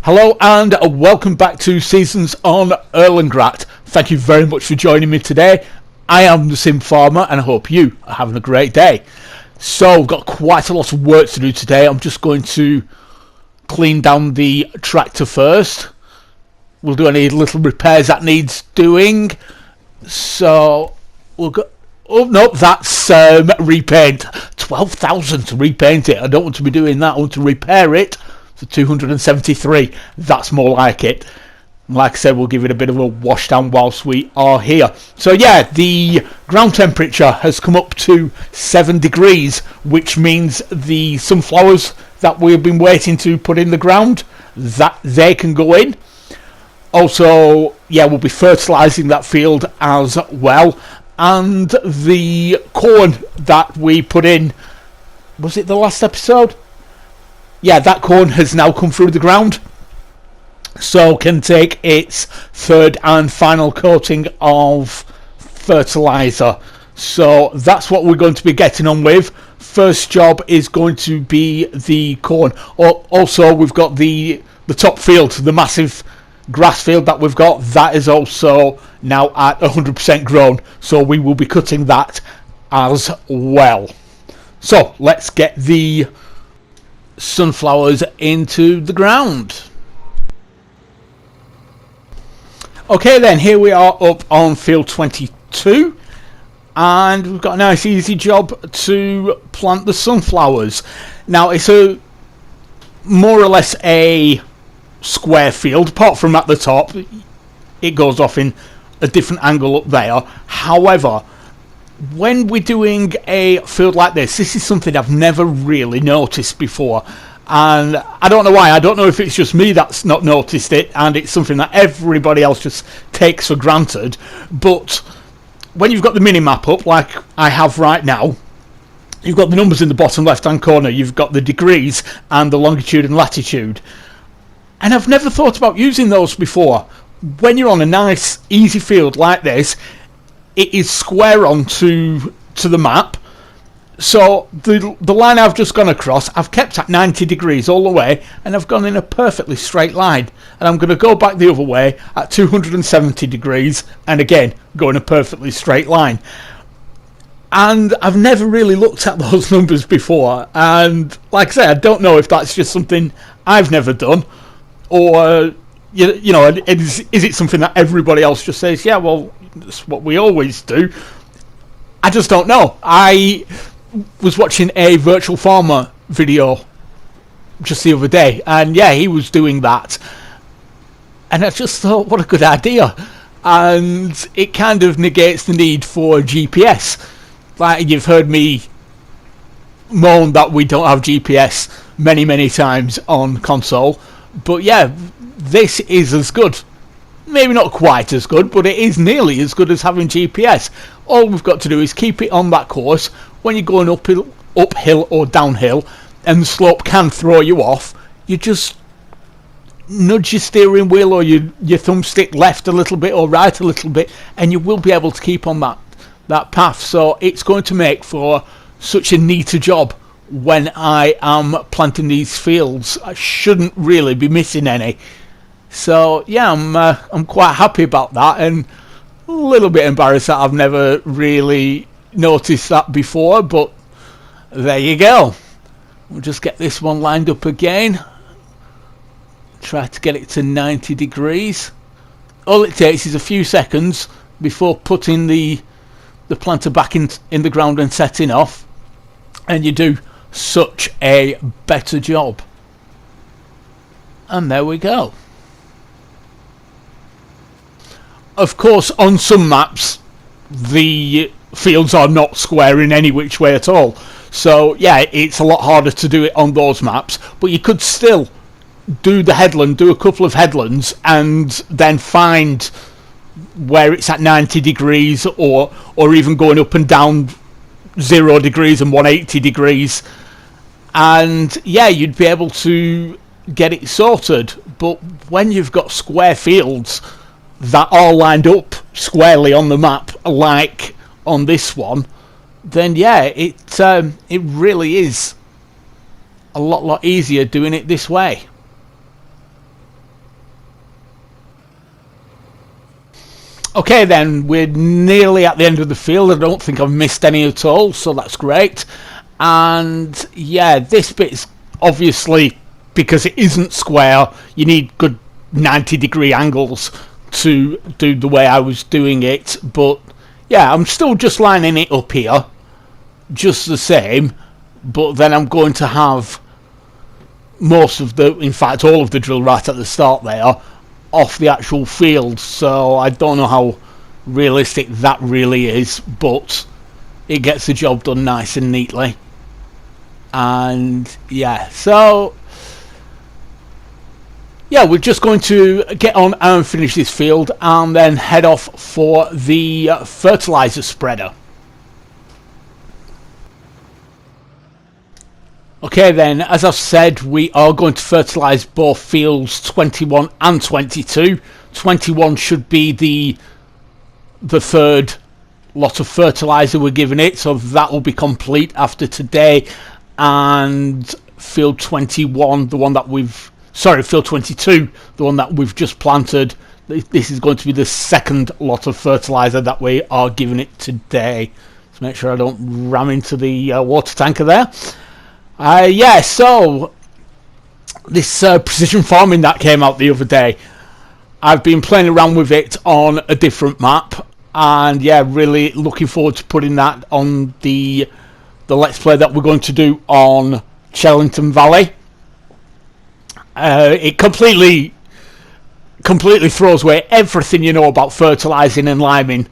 Hello and welcome back to Seasons on Erlengrat. Thank you very much for joining me today. I am the Sim Farmer and I hope you are having a great day. So we've got quite a lot of work to do today. I'm just going to clean down the tractor first. We'll do any little repairs that needs doing. So we'll go... Oh no, that's repaint. 12,000 to repaint it. I don't want to be doing that. I want to repair it for 273. That's more like it. Like I said, we'll give it a bit of a wash down whilst we are here. So yeah, the ground temperature has come up to 7 degrees, which means the sunflowers that we've been waiting to put in the ground, that they can go in. Also, yeah, we'll be fertilising that field as well. And the corn that we put in, was it the last episode? Yeah, that corn has now come through the ground, so can take its third and final coating of fertiliser. So that's what we're going to be getting on with. First job is going to be the corn. Also, we've got the top field, the massive grass field that we've got. That is also now at 100% grown, so we will be cutting that as well. So let's get the sunflowers into the ground. Okay then, here we are up on field 22 and we've got a nice easy job to plant the sunflowers. Now it's a more or less a square field, apart from at the top it goes off in a different angle up there. However, when we're doing a field like this is something I've never really noticed before, and I don't know why. I don't know if it's just me that's not noticed it and it's something that everybody else just takes for granted, but when you've got the mini-map up like I have right now, you've got the numbers in the bottom left hand corner, you've got the degrees and the longitude and latitude, and I've never thought about using those before. When you're on a nice easy field like this, it is square on to the map. So the line I've just gone across, I've kept at 90 degrees all the way, and I've gone in a perfectly straight line. And I'm going to go back the other way at 270 degrees, and again, go in a perfectly straight line. And I've never really looked at those numbers before. And like I say, I don't know if that's just something I've never done, or you know, is it something that everybody else just says, yeah, well, that's what we always do. I just don't know. I was watching a virtual farmer video just the other day, and yeah, he was doing that, and I just thought, what a good idea. And it kind of negates the need for GPS. Like, you've heard me moan that we don't have GPS many times on console, but yeah, this is as good. Maybe not quite as good, but it is nearly as good as having GPS. All we've got to do is keep it on that course. When you're going uphill or downhill and the slope can throw you off, you just nudge your steering wheel or your thumbstick left a little bit or right a little bit, and you will be able to keep on that path. So it's going to make for such a neater job when I am planting these fields. I shouldn't really be missing any. So yeah, I'm quite happy about that, and a little bit embarrassed that I've never really noticed that before, but there you go. We'll just get this one lined up again. Try to get it to 90 degrees. All it takes is a few seconds before putting the planter back in the ground and setting off, and you do such a better job. And there we go. Of course, on some maps, the fields are not square in any which way at all. So, yeah, it's a lot harder to do it on those maps. But you could still do the headland, do a couple of headlands, and then find where it's at 90 degrees or even going up and down 0 degrees and 180 degrees. And, yeah, you'd be able to get it sorted. But when you've got square fields that are lined up squarely on the map like on this one, then yeah, it really is a lot easier doing it this way. Okay then, we're nearly at the end of the field. I don't think I've missed any at all, so that's great. And yeah, this bit's obviously, because it isn't square, you need good 90-degree angles to do the way I was doing it. But yeah, I'm still just lining it up here, just the same. But then I'm going to have most of the, in fact all of the drill right at the start there, off the actual field. So I don't know how realistic that really is, but it gets the job done nice and neatly. And yeah, so yeah, we're just going to get on and finish this field and then head off for the fertilizer spreader. Okay then, as I've said, we are going to fertilise both fields 21 and 22. 21 should be the third lot of fertiliser we're giving it, so that will be complete after today. And field 21, the one that we've... Sorry, field 22, the one that we've just planted, this is going to be the second lot of fertiliser that we are giving it today. Let's make sure I don't ram into the water tanker there. Yeah, so this precision farming that came out the other day, I've been playing around with it on a different map, and yeah, really looking forward to putting that on the Let's Play that we're going to do on Chellington Valley. It completely throws away everything you know about fertilising and liming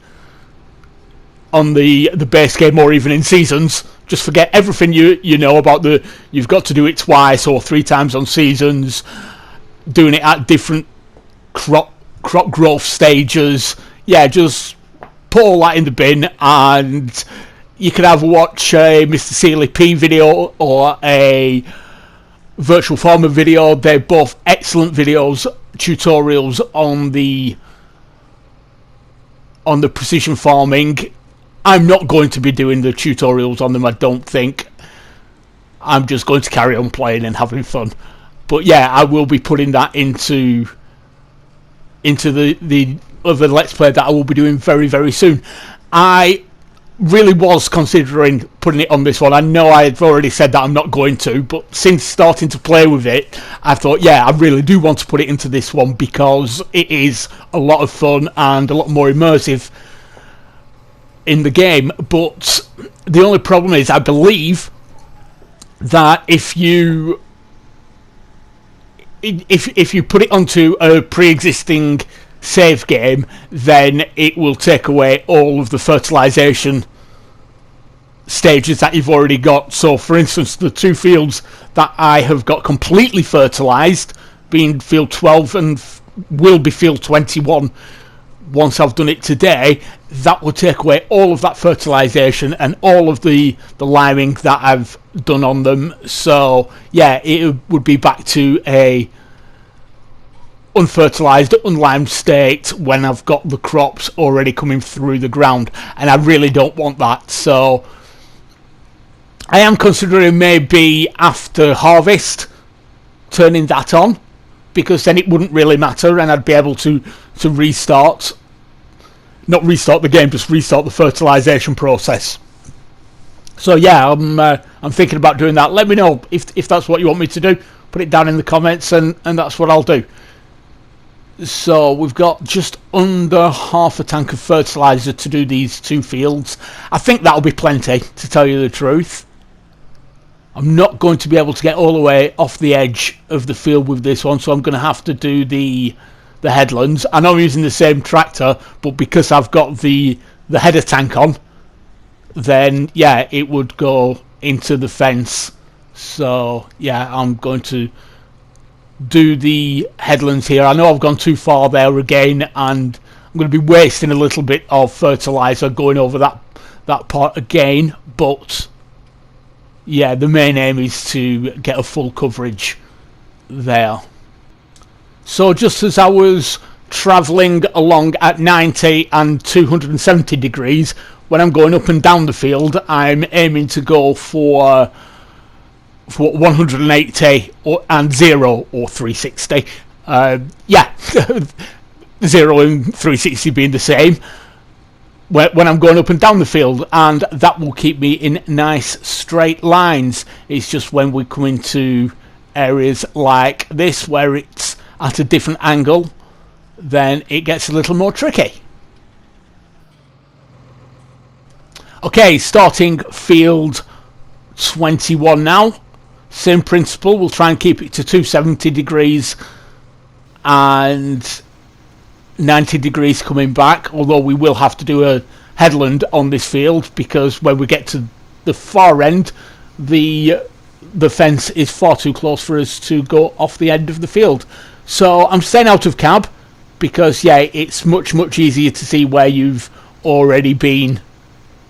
on the base game or even in seasons. Just forget everything you know about you've got to do it twice or 3 times on seasons, doing it at different crop growth stages. Yeah, just put all that in the bin, and you can either watch a Mr. Sealy P video or a Virtual Farmer video. They're both excellent videos, tutorials on the precision farming. I'm not going to be doing the tutorials on them, I don't think. I'm just going to carry on playing and having fun. But yeah, I will be putting that into the other Let's Play that I will be doing very, very soon. I really was considering putting it on this one. I know I've already said that I'm not going to, but since starting to play with it, I thought, yeah, I really do want to put it into this one because it is a lot of fun and a lot more immersive in the game. But the only problem is, I believe that if you put it onto a pre-existing save game, then it will take away all of the fertilization stages that you've already got. So for instance, the 2 fields that I have got completely fertilized, being field 12 and will be field 21 once I've done it today, that will take away all of that fertilization and all of the liming that I've done on them. So yeah, it would be back to a unfertilized, unlimed state when I've got the crops already coming through the ground, and I really don't want that. So I am considering maybe after harvest turning that on, because then it wouldn't really matter and I'd be able to restart, not restart the game, just restart the fertilization process. So yeah, I'm thinking about doing that. Let me know if that's what you want me to do. Put it down in the comments, and that's what I'll do. So we've got just under half a tank of fertilizer to do these 2 fields. I think that'll be plenty, to tell you the truth. I'm not going to be able to get all the way off the edge of the field with this one, so I'm going to have to do the headlands. I know I'm using the same tractor, but because I've got the header tank on, then yeah, it would go into the fence. So yeah, I'm going to do the headlands here. I know I've gone too far there again, and I'm going to be wasting a little bit of fertilizer going over that part again, but yeah, the main aim is to get a full coverage there. So just as I was travelling along at 90 and 270 degrees, when I'm going up and down the field, I'm aiming to go for 180 and 0 or 360. Yeah, 0 and 360 being the same when I'm going up and down the field, and that will keep me in nice straight lines. It's just when we come into areas like this where it's at a different angle, then it gets a little more tricky. Okay, starting field 21 now. Same principle, we'll try and keep it to 270 degrees and 90 degrees coming back, although we will have to do a headland on this field because when we get to the far end, the fence is far too close for us to go off the end of the field. So I'm staying out of cab because, yeah, it's much easier to see where you've already been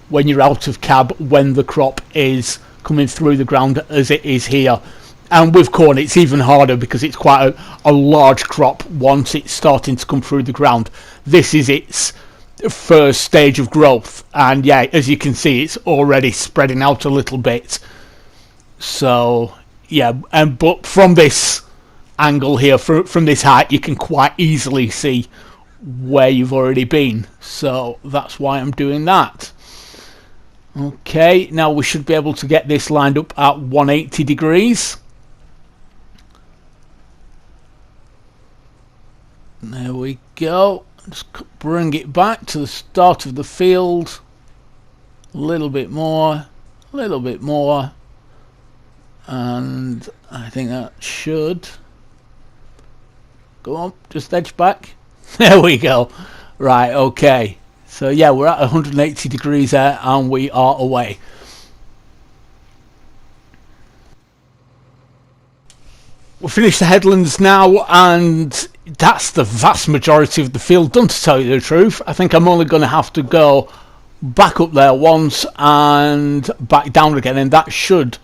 when you're out of cab when the crop is coming through the ground as it is here. And with corn it's even harder because it's quite a large crop once it's starting to come through the ground. This is its first stage of growth, and yeah, as you can see, it's already spreading out a little bit. So yeah, but from this angle here, from this height, you can quite easily see where you've already been. So that's why I'm doing that. Okay, now we should be able to get this lined up at 180 degrees. There we go. Just bring it back to the start of the field. A little bit more, and I think that should go on. Just edge back. There we go. Right, okay. So yeah, we're at 180 degrees there, and we are away. We'll finish the headlands now, and that's the vast majority of the field done, to tell you the truth. I think I'm only going to have to go back up there once and back down again, and that should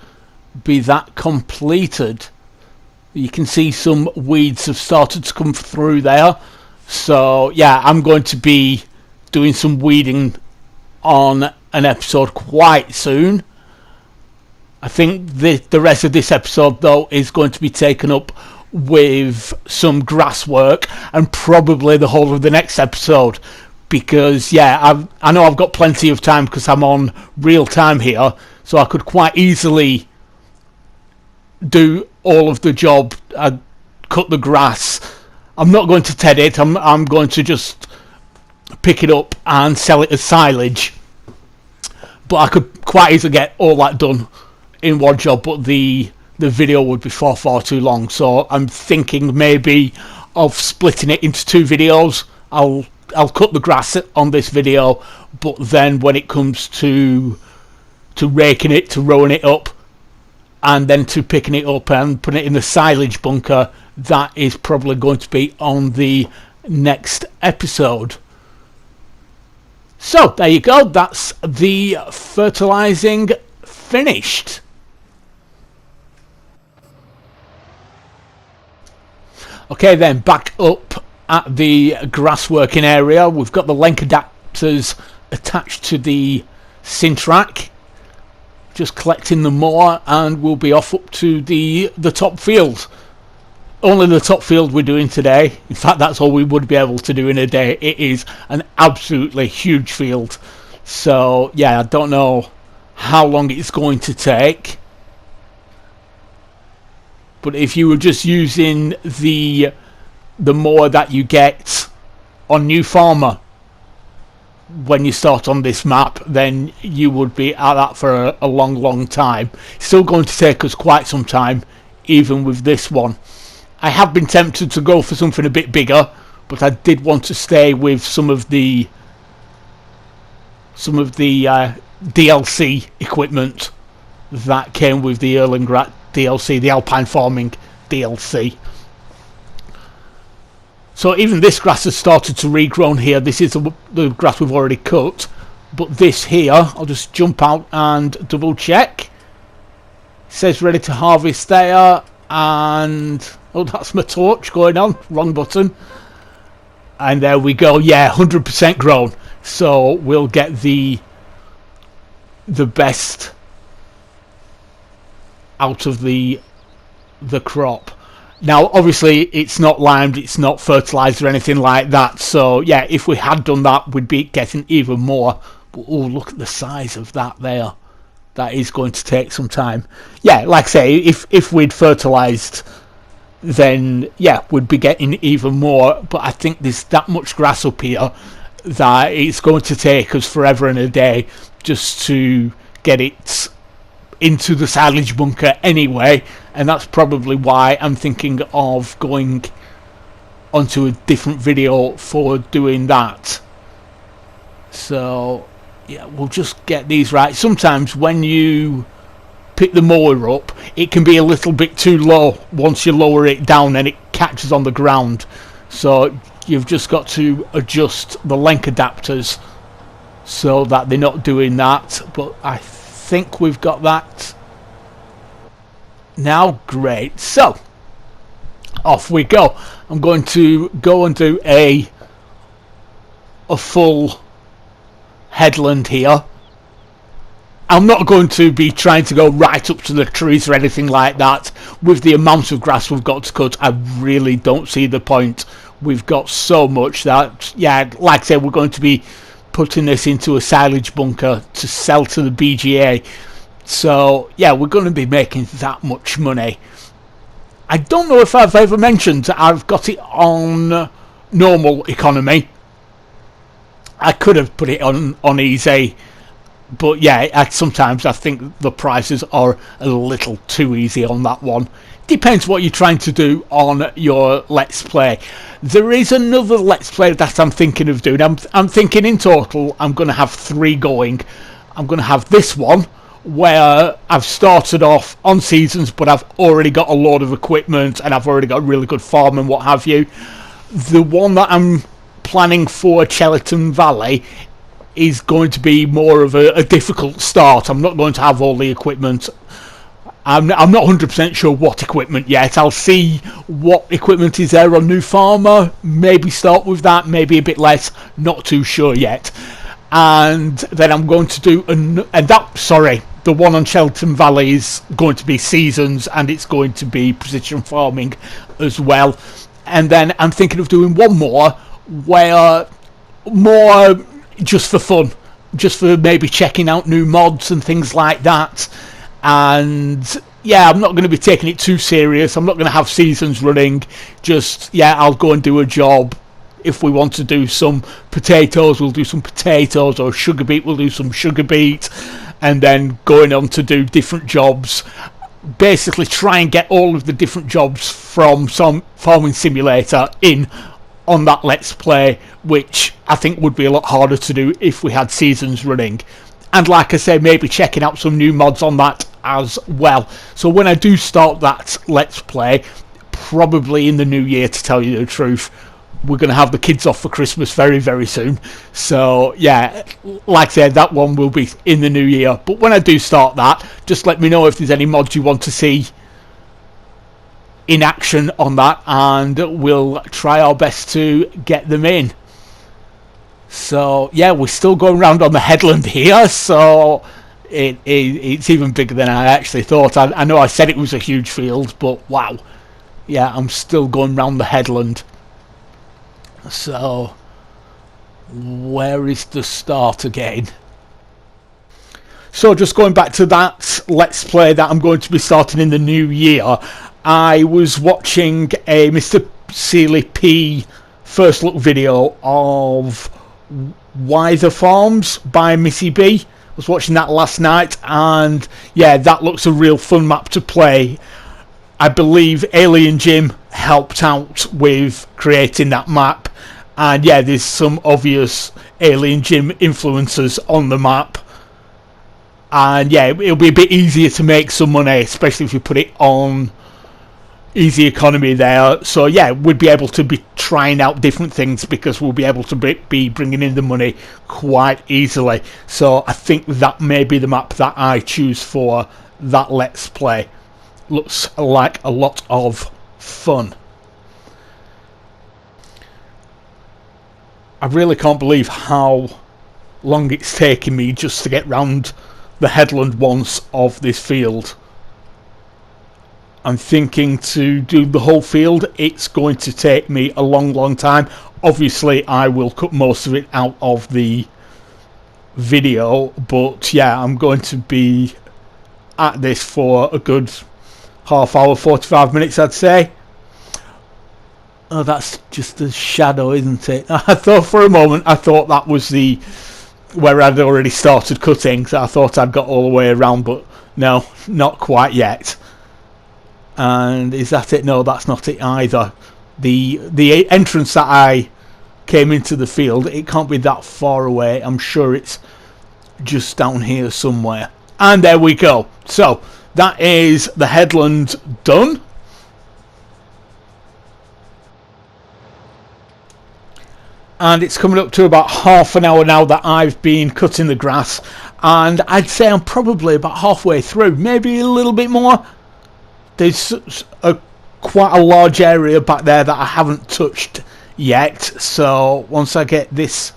be that completed. You can see some weeds have started to come through there. So yeah, I'm going to be doing some weeding on an episode quite soon. I think the rest of this episode though is going to be taken up with some grass work, and probably the whole of the next episode, because yeah, I know I've got plenty of time because I'm on real time here, so I could quite easily do all of the job. I'd cut the grass. I'm not going to ted it. I'm going to just pick it up and sell it as silage. But I could quite easily get all that done in one job, but the video would be far too long. So I'm thinking maybe of splitting it into 2 videos. I'll cut the grass on this video, but then when it comes to raking it, to rowing it up, and then to picking it up and putting it in the silage bunker, that is probably going to be on the next episode. So there you go, that's the fertilizing finished. Okay then, back up at the grass working area, we've got the link adapters attached to the Sintrack. Just collecting them more, and we'll be off up to the top field. Only the top field we're doing today. In fact, that's all we would be able to do in a day. It is an absolutely huge field. So yeah, I don't know how long it's going to take. But if you were just using the mower that you get on New Farmer when you start on this map, then you would be at that for a long time. It's still going to take us quite some time, even with this one. I have been tempted to go for something a bit bigger, but I did want to stay with some of the DLC equipment that came with the Erlengrat DLC, the Alpine Farming DLC. So even this grass has started to regrow here. This is the grass we've already cut, but this here, I'll just jump out and double check. It says ready to harvest there, and oh, that's my torch going on, wrong button. And there we go, yeah, 100% grown. So we'll get the best out of the crop. Now, obviously, it's not limed, it's not fertilised or anything like that. So, yeah, if we had done that, we'd be getting even more. But, oh, look at the size of that there. That is going to take some time. Yeah, like I say, if we'd fertilised, then, yeah, we'd be getting even more. But I think there's that much grass up here that it's going to take us forever and a day just to get it into the silage bunker anyway, and that's probably why I'm thinking of going onto a different video for doing that. So yeah, we'll just get these right. Sometimes when you pick the mower up, it can be a little bit too low once you lower it down and it catches on the ground, so you've just got to adjust the length adapters so that they're not doing that. But I think we've got that now. Great, so off we go. I'm going to go and do a full headland here. I'm not going to be trying to go right up to the trees or anything like that. With the amount of grass we've got to cut, I really don't see the point. We've got so much that, yeah, like I said, we're going to be putting this into a silage bunker to sell to the BGA. So yeah, we're going to be making that much money. I don't know if I've ever mentioned I've got it on normal economy. I could have put it on easy, but yeah, sometimes I think the prices are a little too easy on that one. Depends what you're trying to do on your Let's Play. There is another Let's Play that I'm thinking of doing. I'm thinking in total I'm going to have 3 going. I'm going to have this one where I've started off on seasons, but I've already got a lot of equipment and I've already got a really good farm and what have you. The one that I'm planning for Cheltenham Valley is going to be more of a difficult start. I'm not going to have all the equipment. I'm not 100% sure what equipment yet. I'll see what equipment is there on New Farmer. Maybe start with that, maybe a bit less. Not too sure yet. And then I'm going to do the one on Cheltenham Valley is going to be seasons, and it's going to be precision farming as well. And then I'm thinking of doing one more where more just for fun, just for maybe checking out new mods and things like that. And yeah, I'm not going to be taking it too serious. I'm not going to have seasons running. Just, yeah, I'll go and do a job. If we want to do some potatoes, we'll do some potatoes, or sugar beet, we'll do some sugar beet, and then going on to do different jobs. Basically try and get all of the different jobs from some farming simulator in on that Let's Play, which I think would be a lot harder to do if we had seasons running. And like I say, maybe checking out some new mods on that as well. So when I do start that Let's Play, probably in the new year, to tell you the truth, we're going to have the kids off for Christmas very, very soon. So yeah, like I said, that one will be in the new year. But when I do start that, just let me know if there's any mods you want to see in action on that, and we'll try our best to get them in. So yeah, we're still going around on the headland here, so it's even bigger than I actually thought. I know I said it was a huge field, but wow, yeah, I'm still going around the headland. So where is the start again? So just going back to that Let's Play that I'm going to be starting in the new year, I was watching a Mr. Seeley P first look video of Wither Farms by Missy B. I was watching that last night, and yeah, that looks a real fun map to play. I believe Alien Jim helped out with creating that map, and yeah, there's some obvious Alien Jim influences on the map. And yeah, it'll be a bit easier to make some money, especially if you put it on easy economy there. So yeah, we'd be able to be trying out different things because we'll be able to be bringing in the money quite easily. So I think that may be the map that I choose for that Let's Play. Looks like a lot of fun. I really can't believe how long it's taking me just to get round the headland once of this field. I'm thinking to do the whole field. It's going to take me a long time. Obviously I will cut most of it out of the video, but yeah, I'm going to be at this for a good half hour, 45 minutes I'd say. Oh, that's just a shadow, isn't it? I thought for a moment, I thought that was the where I'd already started cutting, so I thought I'd got all the way around, but no, not quite yet. And is that it? No, that's not it either. The entrance that I came into the field, it can't be that far away. I'm sure it's just down here somewhere. And there we go. So that is the headland done. And it's coming up to about half an hour now that I've been cutting the grass, and I'd say I'm probably about halfway through, maybe a little bit more. There's quite a large area back there that I haven't touched yet, so once I get this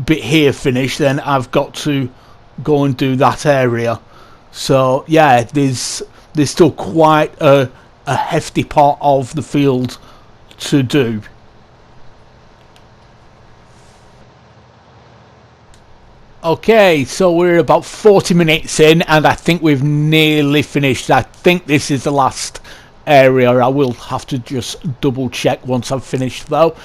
bit here finished, then I've got to go and do that area. So yeah, there's still quite a hefty part of the field to do. Okay, so we're about 40 minutes in, and I think we've nearly finished. I think this is the last area. I will have to just double check once I've finished though.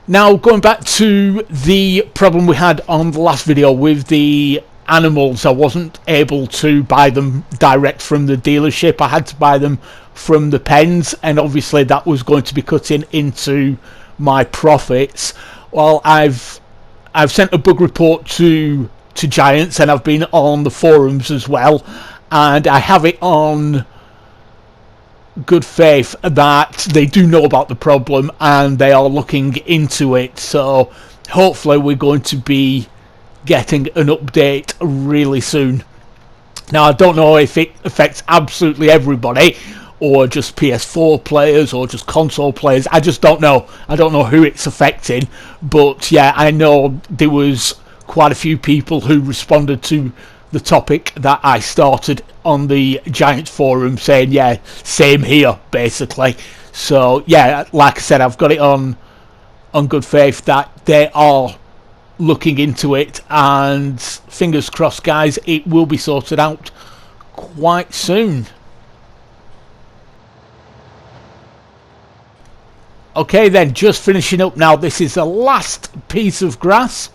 Now, going back to the problem we had on the last video with the animals, I wasn't able to buy them direct from the dealership. I had to buy them from the pens, and obviously that was going to be cutting into my profits. Well, I've sent a bug report to Giants, and I've been on the forums as well, and I have it on good faith that they do know about the problem and they are looking into it. So hopefully we're going to be getting an update really soon. Now, I don't know if it affects absolutely everybody, or just PS4 players, or just console players. I just don't know. I don't know who it's affecting. But yeah, I know there was quite a few people who responded to the topic that I started on the Giants forum, saying, yeah, same here, basically. So yeah, like I said, I've got it on good faith that they are looking into it, and fingers crossed, guys, it will be sorted out quite soon. Okay then, just finishing up now. This is the last piece of grass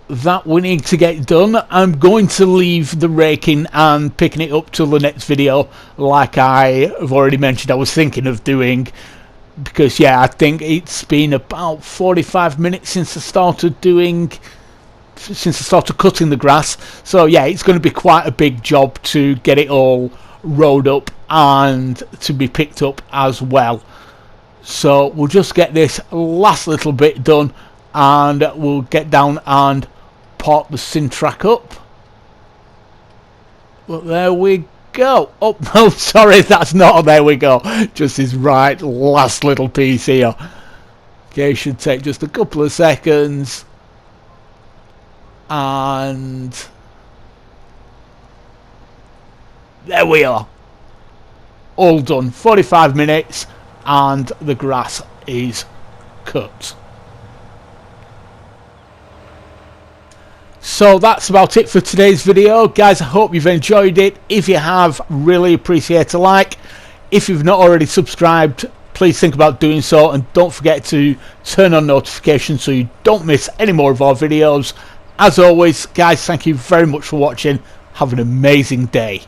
that we need to get done. I'm going to leave the raking and picking it up till the next video, like I have already mentioned I was thinking of doing, because yeah, I think it's been about 45 minutes since I started cutting the grass. So yeah, it's going to be quite a big job to get it all rolled up and to be picked up as well. So we'll just get this last little bit done, and we'll get down and park the Sintrack up. But there we go. Oh no, sorry, that's not. There we go. Just this right last little piece here. Okay, should take just a couple of seconds, and there we are. All done. 45 minutes. And the grass is cut. So that's about it for today's video, guys. I hope you've enjoyed it. If you have, really appreciate a like. If you've not already subscribed, please think about doing so, and don't forget to turn on notifications so you don't miss any more of our videos. As always, guys, thank you very much for watching. Have an amazing day.